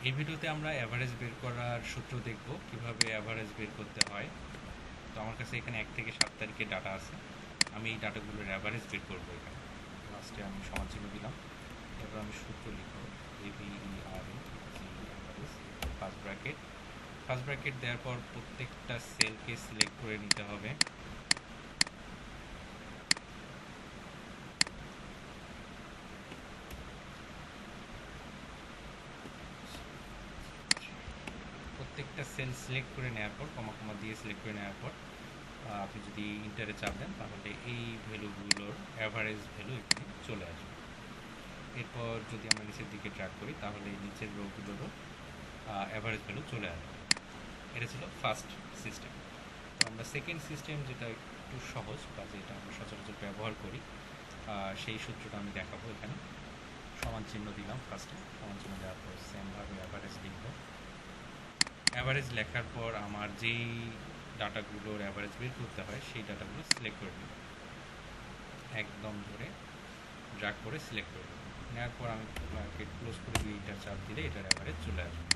এই ভিডিওতে আমরা অ্যাভারেজ বের করার সূত্র দেখব, কিভাবে অ্যাভারেজ বের করতে হয়। তো আমার কাছে এখানে 1 থেকে 7 তারিখের ডাটা আছে। আমি এই ডাটাগুলোর অ্যাভারেজ বের করবো। এখানে লাস্টে আমি সমানচিহ্ন দিলাম, এরপর আমি সূত্র লিখব AVERA অ্যাভারেজ ফার্স্ট ব্র্যাকেট দেওয়ার পর প্রত্যেকটা সেলকে সিলেক্ট করে নিতে হবে। প্রত্যেকটা সেল সিলেক্ট করে নেওয়ার পর কমা কমা দিয়ে সিলেক্ট করে নেওয়ার পর আপনি যদি ইন্টারে চাপ দেন তাহলে এই ভ্যালুগুলোর অ্যাভারেজ ভ্যালু এখানে চলে আসবে। এরপর যদি আমরা নিচের দিকে ট্র্যাক করি তাহলে এই নিচের রোগুলোরও অ্যাভারেজ ভ্যালু চলে আসবে। এটা ছিল ফার্স্ট সিস্টেম। তো আমরা সেকেন্ড সিস্টেম, যেটা একটু সহজ বা যেটা আমরা সচরাচর ব্যবহার করি, সেই সূত্রটা আমি দেখাবো। এখানে সমান চিহ্ন দিলাম, ফার্স্টে সমান চিহ্ন দেওয়ার পর সেমভাবে অ্যাভারেজ লিখব। অ্যাভারেজ লেখার পর আমার যেই ডাটাগুলোর অ্যাভারেজ বের করতে হয় সেই ডাটাগুলো সিলেক্ট করে নেব, একদম ধরে ড্র্যাগ করে সিলেক্ট করে নেব। নেওয়ার পর আমি ক্লোজ করে দিয়ে এটার চাপ দিলে এটার অ্যাভারেজ চলে আসবে।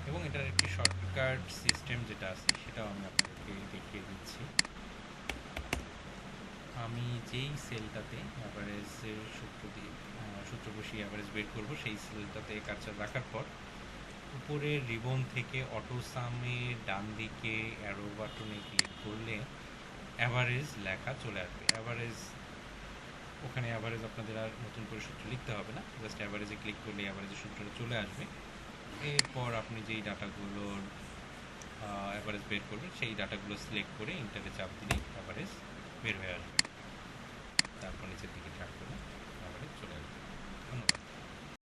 এবং এটার একটি শর্টকাট সিস্টেম যেটা আছে সেটাও আমি আপনাদেরকে দেখিয়ে দিচ্ছি। আমি যেই সেলটাতে অ্যাভারেজের সূত্র বসিয়ে অ্যাভারেজ বের করব সেই সেলটাতে কার্সার রাখার পর উপরের রিবন থেকে অটো সামের ডান দিকে অ্যারো বাটনে ক্লিক করলে অ্যাভারেজ লেখা চলে আসবে। ওখানে অ্যাভারেজ আপনাদের আর নতুন করে সূত্র লিখতে হবে না, জাস্ট অ্যাভারেজে ক্লিক করলে অ্যাভারেজের সূত্রটা চলে আসবে। এরপর আপনি যেই ডাটাগুলোর অ্যাভারেজ বের করবেন সেই ডাটাগুলো সিলেক্ট করে ইন্টারে চাপ দিলেই অ্যাভারেজ বের হয়ে আসবে। তারপর নিচের দিকে ট্র্যাক করুন।